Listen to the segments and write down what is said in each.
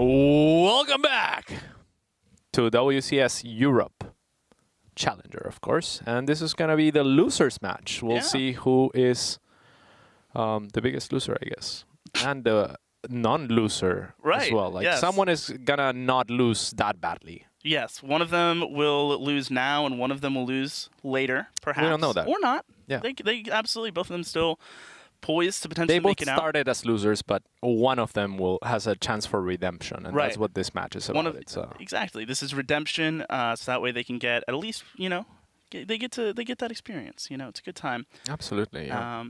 Welcome back to WCS Europe Challenger, of course. And this is going to be the losers match. We'll see who is the biggest loser, I guess. And the non-loser as well. Like someone is going to not lose that badly. Yes, one of them will lose now, and one of them will lose later, perhaps. We don't know that. Or not. Yeah. They absolutely, both of them still poised to potentially make it out. They both started as losers, but one of them has a chance for redemption, and that's what this match is about. Exactly. This is redemption, so that way they can get at least, you know, they get that experience. You know, it's a good time. Absolutely. Yeah.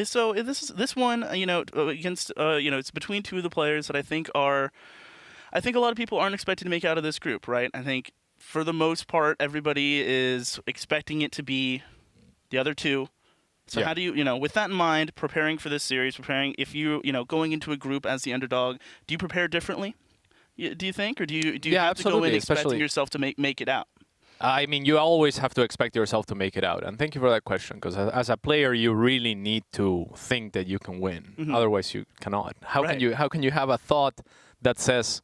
So this one, you know, against it's between two of the players that I think a lot of people aren't expected to make out of this group, right? I think for the most part, everybody is expecting it to be the other two. So how do you, with that in mind, preparing for this series, if you, going into a group as the underdog, do you prepare differently? Do you think, or do you have to go in expecting yourself to make it out? I mean, you always have to expect yourself to make it out. And thank you for that question, because as a player, you really need to think that you can win. Mm-hmm. Otherwise, you cannot. How can you have a thought that says,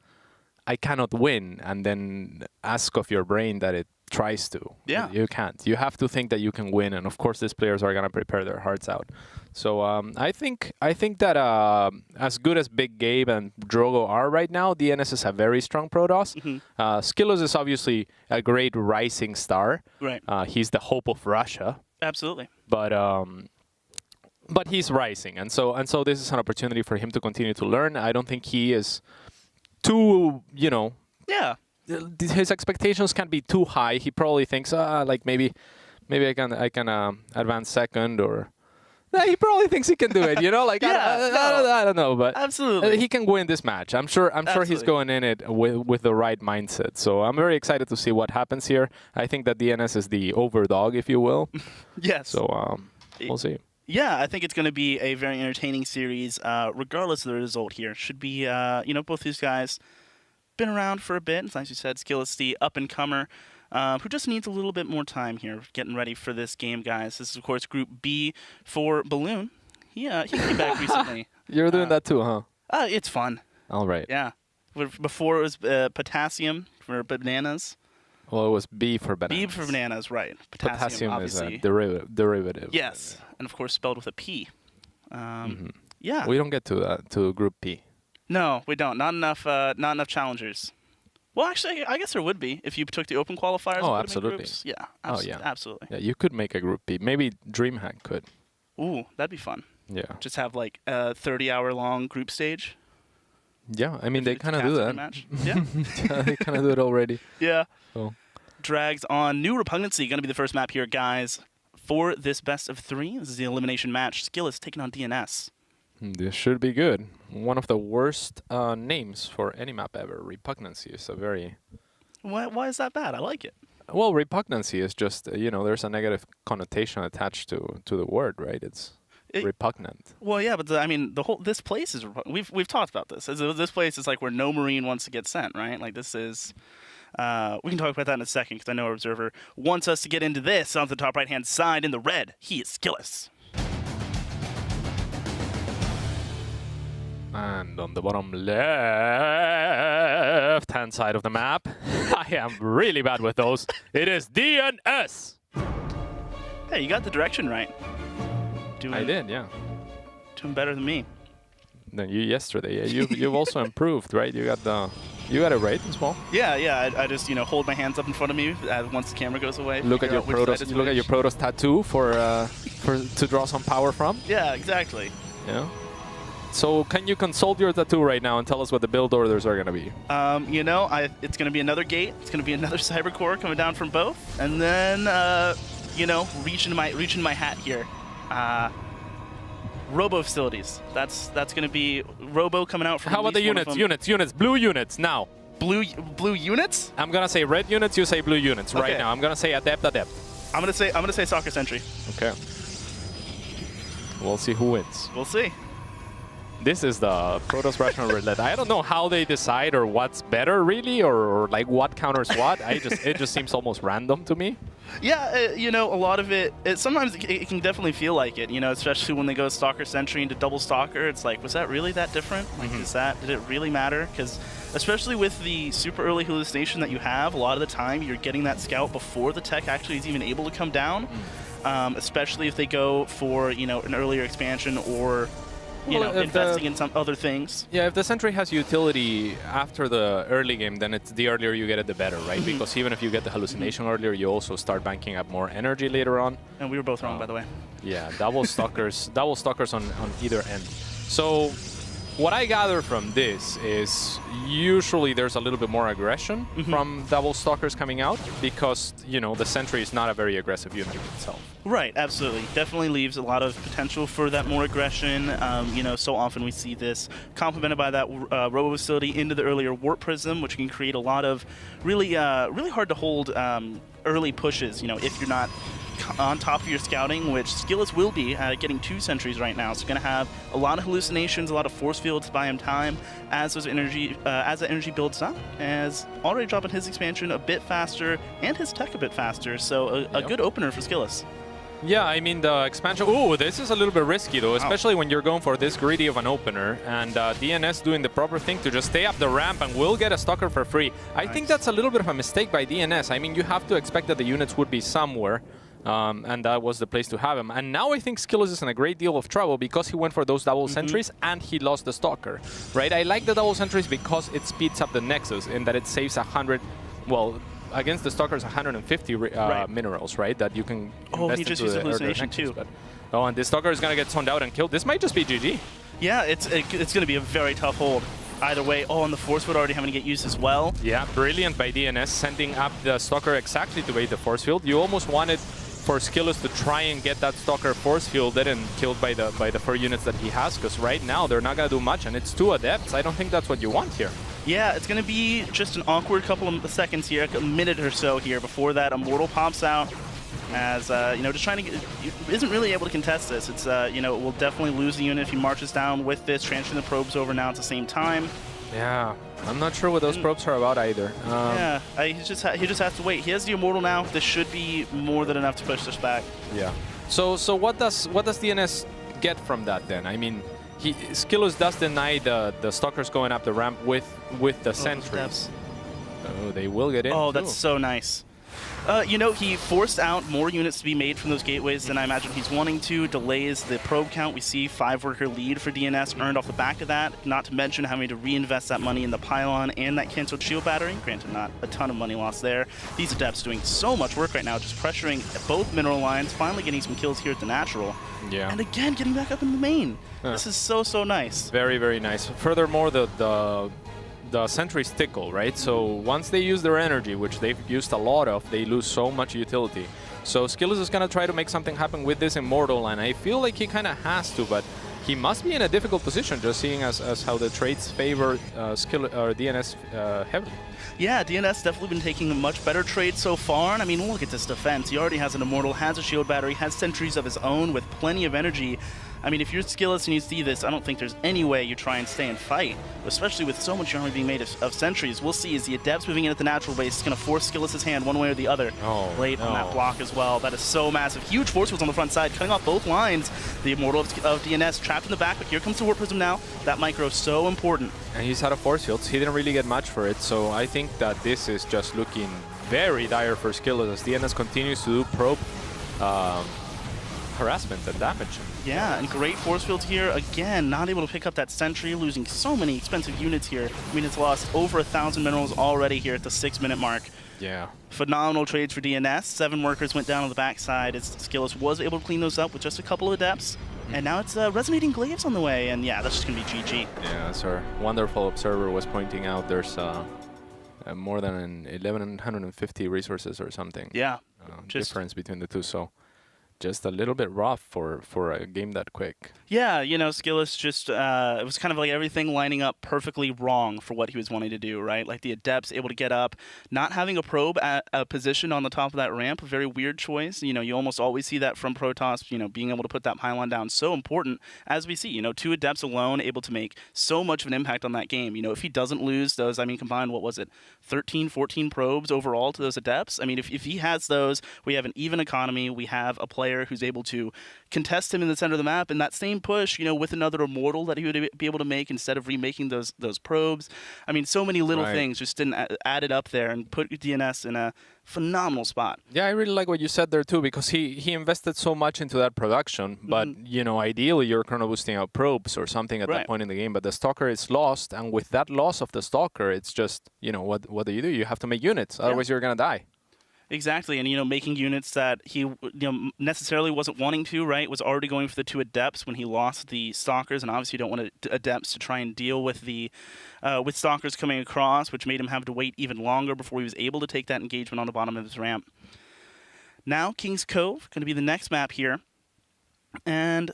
I cannot win, and then ask of your brain that it tries to? Yeah. You can't. You have to think that you can win, and of course, these players are going to prepare their hearts out. So I think that as good as Big Gabe and Drogo are right now, DnS is a very strong Protoss. Mm-hmm. SKillous is obviously a great rising star. Right. He's the hope of Russia. Absolutely. But he's rising, and so this is an opportunity for him to continue to learn. I don't think he is too, his expectations can't be too high. He probably thinks, like maybe I can advance second, or he probably thinks he can do it. Like I don't know, but absolutely he can win this match. I'm sure he's going in it with the right mindset. So I'm very excited to see what happens here. I think that DnS is the overdog, if you will. Yes. So we'll see. Yeah, I think it's going to be a very entertaining series, regardless of the result here. Should be, both these guys been around for a bit. As you said, SKillous, the up-and-comer, who just needs a little bit more time here getting ready for this game, guys. This is, of course, Group B for Balloon. He came back recently. You're doing that too, huh? It's fun. All right. Yeah. Before it was potassium for bananas. Well, it was B for bananas. B for bananas, right. Potassium obviously. Is a derivative. Yes, and of course spelled with a P. Yeah. We don't get to Group P. No, we don't. Not enough challengers. Well, actually, I guess there would be if you took the open qualifiers. Oh, absolutely. Yeah. Absolutely. Yeah, you could make a Group P. Maybe DreamHack could. Ooh, that'd be fun. Yeah. Just have like a 30-hour-long group stage. Yeah, I mean, they kind of do that. Match. Yeah. They kind of do it already. Yeah. So. Drags on. New Repugnancy, going to be the first map here, guys. For this best of 3, this is the elimination match. SKillous taking on DnS. This should be good. One of the worst names for any map ever. Repugnancy is a very... Why is that bad? I like it. Well, repugnancy is just, there's a negative connotation attached to the word, right? It's repugnant. Well, yeah, but this place is... We've talked about this. This place is like where no Marine wants to get sent, right? Like this is... we can talk about that in a second, because I know our observer wants us to get into this on the top right-hand side in the red. He is SKillous. And on the bottom left-hand side of the map, I am really bad with those. It is DnS. Hey, you got the direction right. I did, yeah. Doing better than me. Than you yesterday. Yeah, you've also improved, right? You got it right as well. Yeah. I just hold my hands up in front of me once the camera goes away. Look at your Protoss. Look at your Protoss tattoo to draw some power from. Yeah, exactly. Yeah. So can you consult your tattoo right now and tell us what the build orders are going to be? It's going to be another gate. It's going to be another cyber core coming down from both, and then reach into my hat here. Robo facilities. That's going to be Robo coming out from. How about the units? Units. Blue units now. Blue units? I'm gonna say red units. You say blue units right now. I'm gonna say adept. I'm gonna say soccer sentry. Okay. We'll see who wins. We'll see. This is the Protoss Rational Roulette. I don't know how they decide or what's better really, or like what counters what. It just seems almost random to me. Yeah, a lot of it sometimes it can definitely feel like it, especially when they go Stalker Sentry into Double Stalker. It's like, was that really that different? Like, did it really matter? Because especially with the super early hallucination that you have. A lot of the time, you're getting that scout before the tech actually is even able to come down. Especially if they go for an earlier expansion or investing in some other things. Yeah, if the sentry has utility after the early game, then it's the earlier you get it, the better, right? Because even if you get the hallucination earlier, you also start banking up more energy later on. And we were both wrong, by the way. Yeah, double stalkers on either end. So what I gather from this is usually there's a little bit more aggression from double stalkers coming out because, the sentry is not a very aggressive unit itself. Right, absolutely. Definitely leaves a lot of potential for that more aggression. So often we see this complemented by that robo facility into the earlier warp prism, which can create a lot of really hard to hold early pushes, if you're not on top of your scouting, which SKillous will be getting 2 sentries right now. So going to have a lot of hallucinations, a lot of force fields to buy him time as those energy as the energy builds up. As already dropping his expansion a bit faster and his tech a bit faster. So a good opener for SKillous. Yeah, I mean, the expansion... Ooh, this is a little bit risky, though, especially when you're going for this greedy of an opener, and DnS doing the proper thing to just stay up the ramp and will get a stalker for free. I think that's a little bit of a mistake by DnS. I mean, you have to expect that the units would be somewhere, and that was the place to have him. And now I think SKillous is in a great deal of trouble because he went for those double sentries and he lost the stalker, right? I like the double sentries because it speeds up the Nexus in that it saves 100... Well, against the stalkers, 150 minerals, right? That you can invest he just into used the hallucination too. But, and this stalker is going to get zoned out and killed. This might just be GG. Yeah, it's going to be a very tough hold. Either way. And the force field already having to get used as well. Yeah, brilliant by DnS, sending up the stalker exactly to bait the force field. You almost wanted for SKillous to try and get that stalker force fielded and killed by the 4 units that he has, because right now they're not going to do much, and it's 2 adepts. I don't think that's what you want here. Yeah, it's going to be just an awkward couple of seconds here, a minute or so here before that Immortal pops out. As, just trying to get... Isn't really able to contest this. It's, will definitely lose the unit if he marches down with this, transferring the probes over now at the same time. Yeah, I'm not sure what those probes are about either. He just has to wait. He has the Immortal now. This should be more than enough to push this back. Yeah. So what does DnS get from that then? I mean, SKillous does deny the stalkers going up the ramp with the sentries. Oh, they will get in. Oh, that's so nice. He forced out more units to be made from those gateways than I imagine he's wanting to. Delays the probe count. We see 5-worker lead for DnS earned off the back of that. Not to mention having to reinvest that money in the pylon and that canceled shield battery. Granted, not a ton of money lost there. These adepts doing so much work right now, just pressuring both mineral lines, finally getting some kills here at the natural. Yeah. And again, getting back up in the main. This is so nice. Very, very nice. Furthermore, the sentries tickle, right? So once they use their energy, which they've used a lot of, they lose so much utility. So SKillous is going to try to make something happen with this Immortal, and I feel like he kind of has to, but he must be in a difficult position, just seeing as how the trades favor DnS heavily. Yeah, DnS definitely been taking a much better trade so far, and I mean, look at this defense. He already has an Immortal, has a shield battery, has sentries of his own with plenty of energy. I mean, if you're SKillous and you see this, I don't think there's any way you try and stay and fight, especially with so much armor being made of sentries. We'll see as the Adepts moving in at the natural base is going to force SKillous' hand one way or the other. Late on that block as well. That is so massive. Huge force fields on the front side, cutting off both lines. The Immortal of DnS trapped in the back, but here comes the Warp Prism now. That micro so important. And he's out of force fields. He didn't really get much for it, so I think that this is just looking very dire for SKillous as DnS continues to do probe harassment and damage. Yeah, and great force fields here. Again, not able to pick up that sentry, losing so many expensive units here. I mean, it's lost over 1,000 minerals already here at the 6-minute mark. Yeah. Phenomenal trades for DnS. 7 workers went down on the backside as SKillous was able to clean those up with just a couple of adepts. And now it's Resonating Glaives on the way, and yeah, that's just going to be GG. Yeah, as our wonderful observer was pointing out, there's more than 1,150 resources or something. Yeah. Difference between the two, so just a little bit rough for a game that quick. Yeah, SKillous just, it was kind of like everything lining up perfectly wrong for what he was wanting to do, right? Like the Adepts able to get up, not having a probe at a position on the top of that ramp, a very weird choice. You almost always see that from Protoss, being able to put that pylon down, so important. As we see, 2 Adepts alone able to make so much of an impact on that game. If he doesn't lose those, I mean, combined, what was it, 13, 14 probes overall to those Adepts? I mean, if he has those, we have an even economy, we have a play player who's able to contest him in the center of the map, and that same push, with another immortal that he would be able to make instead of remaking those probes. I mean, so many little things just didn't add it up there and put DnS in a phenomenal spot. Yeah, I really like what you said there too, because he invested so much into that production. But ideally you're chrono boosting out probes or something at that point in the game. But the Stalker is lost, and with that loss of the Stalker, it's just what do? You have to make units, otherwise you're gonna die. Exactly, and making units that he necessarily wasn't wanting to, right? Was already going for the 2 Adepts when he lost the Stalkers, and obviously you don't want Adepts to try and deal with the with Stalkers coming across, which made him have to wait even longer before he was able to take that engagement on the bottom of his ramp. Now King's Cove going to be the next map here, and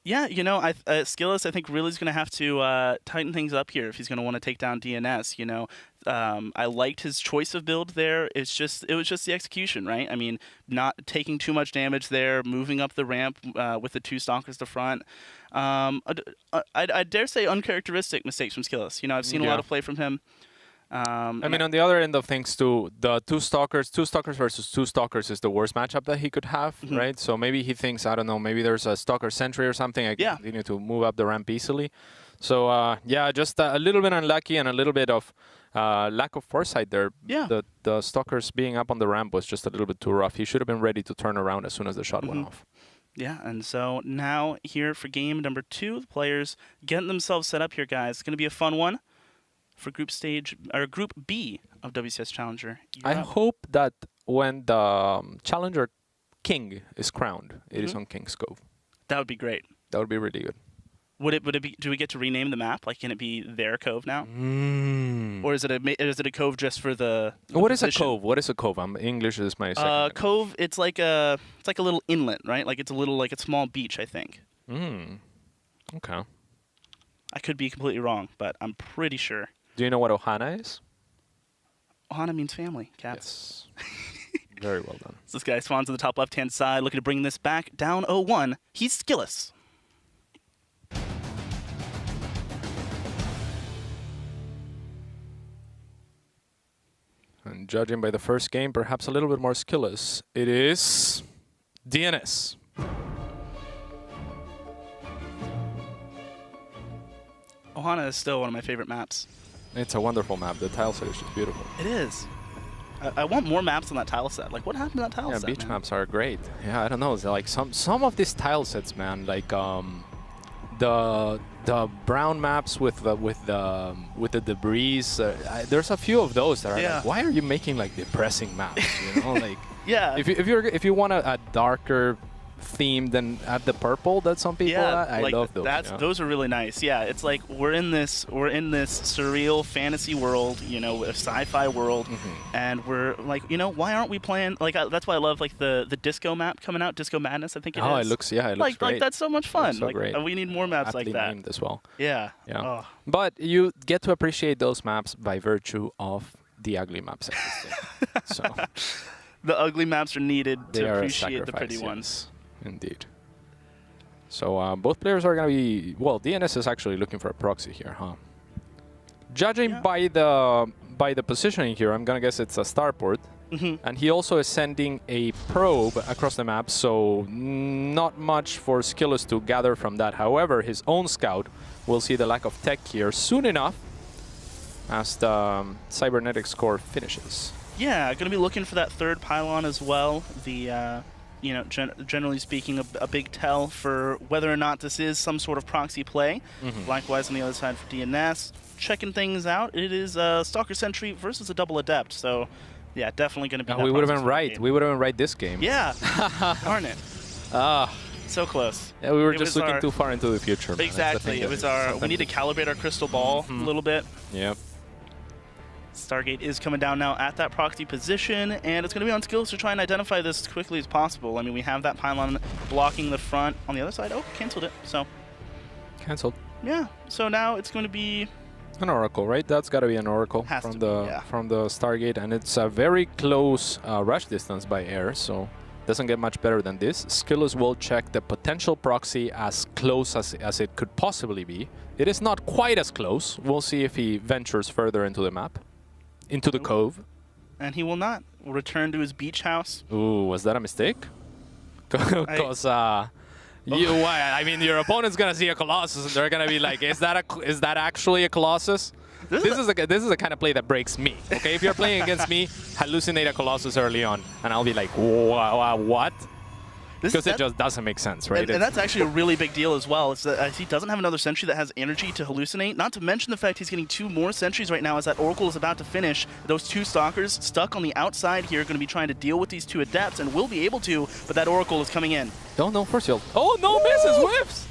yeah, SKillous I think really is going to have to tighten things up here if he's going to want to take down DnS. I liked his choice of build there. It was just the execution, right? I mean, not taking too much damage there, moving up the ramp with the 2 Stalkers to front. I dare say uncharacteristic mistakes from SKillous. I've seen a lot of play from him. I mean, on the other end of things too, the 2 Stalkers versus 2 Stalkers is the worst matchup that he could have, right? So maybe he thinks, I don't know, maybe there's a Stalker sentry or something. I can continue to move up the ramp easily. So yeah, just a little bit unlucky and a little bit of lack of foresight there. Yeah. The Stalkers being up on the ramp was just a little bit too rough. He should have been ready to turn around as soon as the shot went off. Yeah, and so now here for game number 2, the players getting themselves set up here, guys. It's going to be a fun one for Group B of WCS Challenger. I hope that when the Challenger King is crowned, it is on King's Cove. That would be great. That would be really good. Would it be? Do we get to rename the map? Like, can it be their cove now, or is it a cove just for the what position? Is a cove? What is a cove? English is my second. Cove. It's like a little inlet, right? Like it's a small beach, I think. Okay. I could be completely wrong, but I'm pretty sure. Do you know what Ohana is? Ohana means family, cats. Yes. Very well done. So this guy spawns on the top left-hand side, looking to bring this back down 0-1. He's SKillous. And judging by the first game, perhaps a little bit more SKillous. It is DnS. Ohana is still one of my favorite maps. It's a wonderful map. The tile set is just beautiful. It is. I want more maps on that tile set. Like, what happened to that tile set? Yeah, beach man? maps are great. Yeah, I don't know. It's like some of these tile sets, man. Like the brown maps with the debris. There's a few of those that are like, why are you making like depressing maps? Like yeah. If you want a darker theme than add the purple that some people I love those. Those are really nice. Yeah, it's like we're in this surreal fantasy world, a sci-fi world, and we're like, why aren't we playing like that's why I love like the disco map coming out, Disco Madness, I think it is. Oh, it looks great. Like that's so much fun. So great. We need more maps aptly like that. named as well. Yeah. Yeah. Oh. But you get to appreciate those maps by virtue of the ugly maps existing. So the ugly maps are needed they to are appreciate the pretty ones. Indeed. So both players are going to be... Well, DnS is actually looking for a proxy here, huh? Judging by the positioning here, I'm going to guess it's a starport. And he also is sending a probe across the map, so not much for SKillous to gather from that. However, his own scout will see the lack of tech here soon enough as the cybernetics core finishes. Yeah, going to be looking for that third pylon as well. The... generally speaking, a big tell for whether or not this is some sort of proxy play. Likewise, on the other side for DnS, checking things out. It is Stalker Sentry versus a double Adept. So, yeah, definitely going to be. We would have been right. We would have been right this game. Yeah, darn it. So close. Yeah, we were just looking too far into the future. Man. Exactly. It was we need to calibrate our crystal ball a little bit. Yep. Stargate is coming down now at that proxy position, and it's going to be on SKillous to try and identify this as quickly as possible. I mean, we have that pylon blocking the front. On the other side, canceled it. So canceled. Yeah. So now it's going to be an oracle, right? That's got to be an oracle from the Stargate, and it's a very close rush distance by air, so doesn't get much better than this. SKillous will check the potential proxy as close as it could possibly be. It is not quite as close. We'll see if he ventures further into the map. Into the cove. And he will not. Will return to his beach house. Ooh, was that a mistake? Because I mean, your opponent's gonna see a Colossus, and they're gonna be like, "Is that actually a Colossus?" This is the kind of play that breaks me. Okay, if you're playing against me, hallucinate a Colossus early on, and I'll be like, "What?" Because it just doesn't make sense, right? And that's actually a really big deal as well. It's that he doesn't have another sentry that has energy to hallucinate. Not to mention the fact he's getting 2 more sentries right now as that Oracle is about to finish. Those 2 Stalkers stuck on the outside here are going to be trying to deal with these 2 Adepts and will be able to, but that Oracle is coming in. No, force field. Oh, no, misses, whiffs!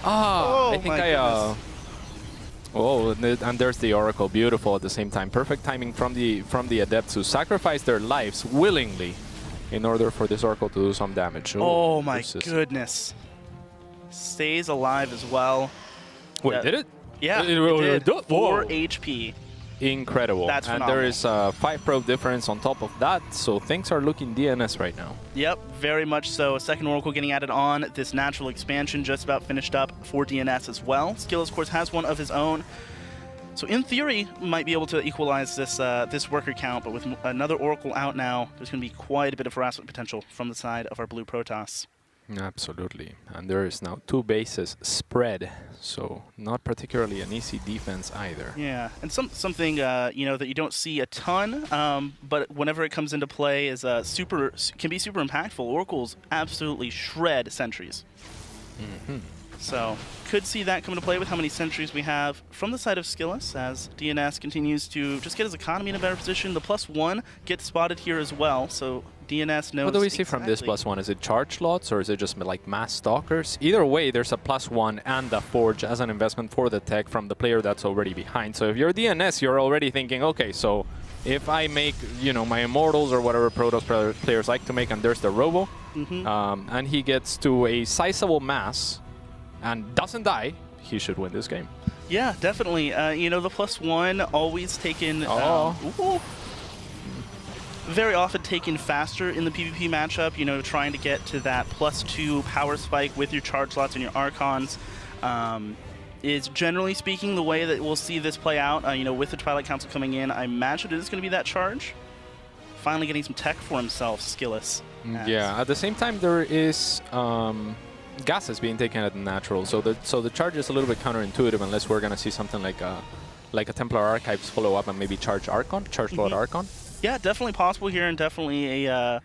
I think Oh, and there's the Oracle, beautiful at the same time. Perfect timing from the Adepts who sacrifice their lives willingly in order for this Oracle to do some damage. Oh my goodness. Stays alive as well. Wait, did it? Yeah, it did. 4 HP. Incredible. That's phenomenal. And there is a 5 probe difference on top of that, so things are looking DNS right now. Yep, very much so. A second Oracle getting added on. This natural expansion just about finished up for DNS as well. SKillous, of course, has one of his own. So in theory, might be able to equalize this this worker count, but with another Oracle out now, there's going to be quite a bit of harassment potential from the side of our blue Protoss. Absolutely. And there is now 2 bases spread, so not particularly an easy defense either. Yeah, and something you know, that you don't see a ton, but whenever it comes into play is can be super impactful. Oracles absolutely shred sentries. So could see that come into play with how many sentries we have from the side of SKillous as DNS continues to just get his economy in a better position. The +1 gets spotted here as well, so DNS knows. What do we see from this +1? Is it charge lots or is it just like mass stalkers? Either way, there's a +1 and a forge as an investment for the tech from the player that's already behind. So if you're DNS, you're already thinking, okay, so if I make, you know, my Immortals or whatever Protoss players like to make, and there's the Robo, and he gets to a sizable mass and doesn't die, he should win this game. Yeah, definitely. You know, the +1 always taken very often taken faster in the PvP matchup, you know, trying to get to that +2 power spike with your charge slots and your Archons is generally speaking the way that we'll see this play out. You know, with the Twilight Council coming in, I imagine it is going to be that charge. Finally getting some tech for himself, SKillous. Yeah, at the same time there is gases being taken at the natural, so the charge is a little bit counterintuitive unless we're going to see something like a Templar Archives follow up and maybe charge load Archon. Yeah, definitely possible here, and definitely a,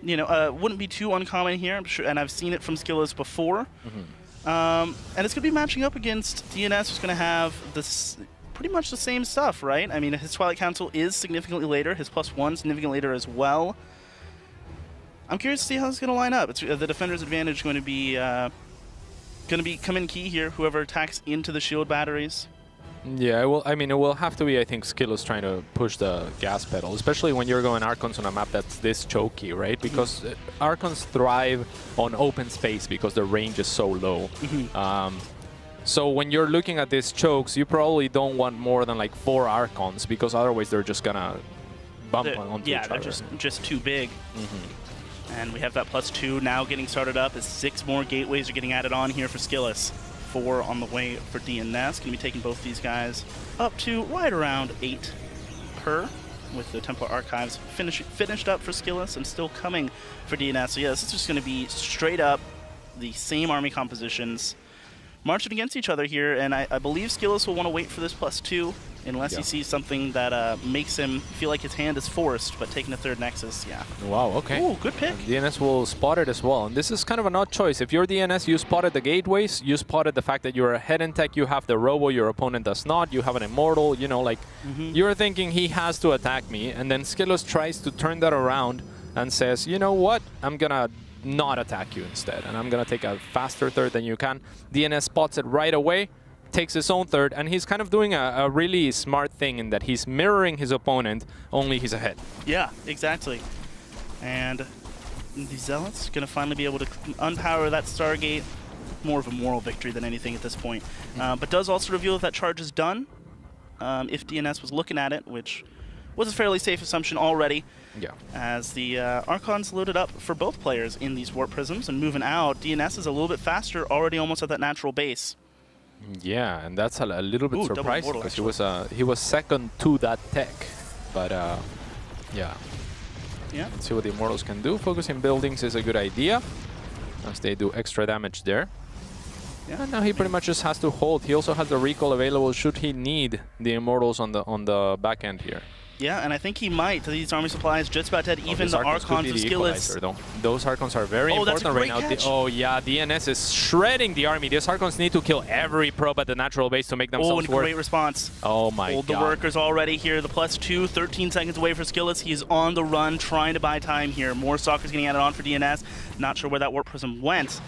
you know, wouldn't be too uncommon here, I'm sure, and I've seen it from Skillous before. And it's going to be matching up against DNS, who's going to have this pretty much the same stuff, right? I mean, his Twilight Council is significantly later, his +1 significantly later as well. I'm curious to see how it's going to line up. It's the defender's advantage going to be come in key here. Whoever attacks into the shield batteries. Yeah, well, I mean, it will have to be, I think, SKillous trying to push the gas pedal, especially when you're going Archons on a map that's this choky, right? Because Archons thrive on open space because the range is so low. So when you're looking at these chokes, you probably don't want more than like 4 Archons because otherwise they're just gonna bump onto each other. Yeah, they're just too big. And we have that +2 now getting started up as 6 more gateways are getting added on here for SKillous. 4 on the way for DNS. Going to be taking both these guys up to right around 8 per, with the Templar Archives finished up for SKillous and still coming for DNS. So yeah, this is just going to be straight up the same army compositions marching against each other here, and I believe SKillous will want to wait for this +2 unless he sees something that makes him feel like his hand is forced, but taking the 3rd Nexus, yeah. Wow, okay. Ooh, good pick. And DNS will spot it as well, and this is kind of an odd choice. If you're DNS, you spotted the gateways, you spotted the fact that you're ahead in tech, you have the Robo, your opponent does not, you have an Immortal, you know, like, you're thinking he has to attack me, and then SKillous tries to turn that around and says, you know what, I'm gonna not attack you instead, and I'm gonna take a faster 3rd than you can. DNS spots it right away, takes his own 3rd, and he's kind of doing a really smart thing in that he's mirroring his opponent, only he's ahead. Yeah, exactly. And the Zealots going to finally be able to unpower that Stargate. More of a moral victory than anything at this point. But does also reveal if that charge is done, if DNS was looking at it, which was a fairly safe assumption already. Yeah. As the Archon's loaded up for both players in these Warp Prisms and moving out, DNS is a little bit faster, already almost at that natural base. Yeah, and that's a little bit surprising because he was second to that tech, but yeah. Yeah. Let's see what the Immortals can do. Focusing buildings is a good idea, as they do extra damage there. Yeah. And now he pretty much just has to hold. He also has the recall available should he need the Immortals on the back end here. Yeah, and I think he might. These army supplies just about dead. Even the Archons of Skillous. Those Archons are very important right now. Oh yeah, DnS is shredding the army. These Archons need to kill every probe at the natural base to make themselves work. Great response. Oh my god. Hold the workers already here. The +2, 13 seconds away for Skillous. He is on the run, trying to buy time here. More Stalkers getting added on for DnS. Not sure where that Warp Prism went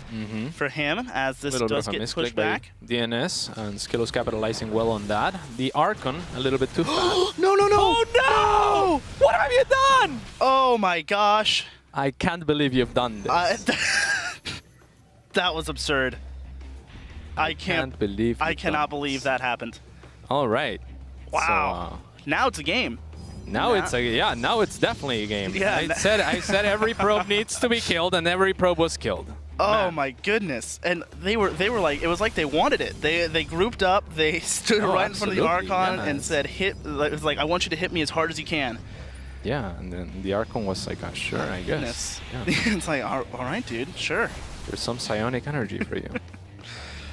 for him, as this does get pushed back. DnS, and Skillous capitalizing well on that. The Archon, a little bit too fast. No! Oh no! What have you done? Oh my gosh. I can't believe you've done this. That was absurd. I cannot believe that happened. All right. Wow. So, now it's a game. Now it's definitely a game. Yeah. I said every probe needs to be killed, and every probe was killed. Oh my goodness! And they were like, it was like they wanted it. They grouped up. They stood right in front of the Archon and said, "Hit!" It was like, "I want you to hit me as hard as you can." Yeah, and then the Archon was like, "Sure, I guess." Yeah. It's like, all right, dude, sure. There's some psionic energy for you.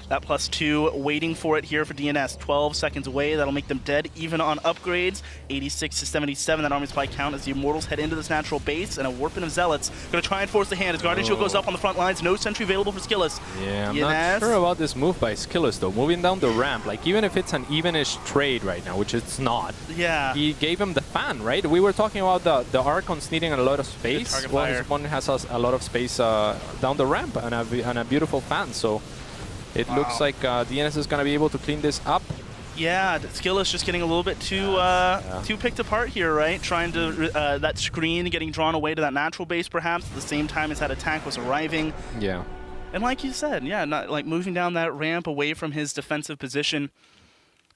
That +2 waiting for it here for DnS. 12 seconds away. That'll make them dead even on upgrades. 86 to 77. That army supply count as the Immortals head into this natural base. And a Warpin of Zealots going to try and force the hand as Guardian Shield goes up on the front lines. No sentry available for Skillous. Yeah, I'm not sure about this move by Skillous though. Moving down the ramp, like even if it's an evenish trade right now, which it's not. Yeah. He gave him the fan, right? We were talking about the Archons needing a lot of space. Well, his opponent has a lot of space down the ramp and a beautiful fan. So. It looks like DnS is going to be able to clean this up. Yeah, Skillous just getting a little bit too picked apart here, right? Trying to that screen getting drawn away to that natural base, perhaps at the same time as that attack was arriving. Yeah. And like you said, yeah, not like moving down that ramp away from his defensive position.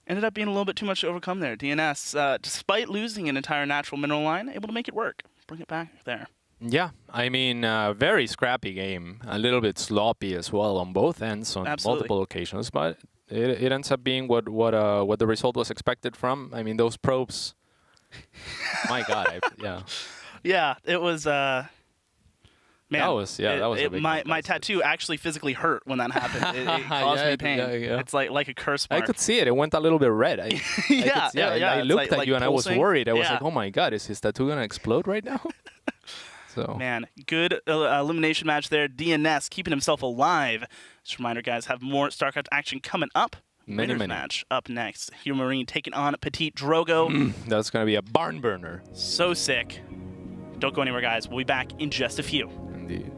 Ended up being a little bit too much to overcome there. DnS, despite losing an entire natural mineral line, able to make it work, bring it back there. Yeah, I mean, very scrappy game. A little bit sloppy as well on both ends on multiple occasions, but it ends up being what the result was expected from. I mean, those probes. My God, yeah. Yeah, it was. Man, that was a big my tattoo actually physically hurt when that happened. It caused me pain. Yeah. It's like a curse mark. I could see it. It went a little bit red. I looked at you and I was worried. I was like, oh my God, is his tattoo gonna explode right now? So. Man, good elimination match there. DnS keeping himself alive. Just a reminder, guys, have more StarCraft action coming up. Many. Match up next. Hero Marine taking on Petite Drogo. That's going to be a barn burner. So sick. Don't go anywhere, guys. We'll be back in just a few. Indeed.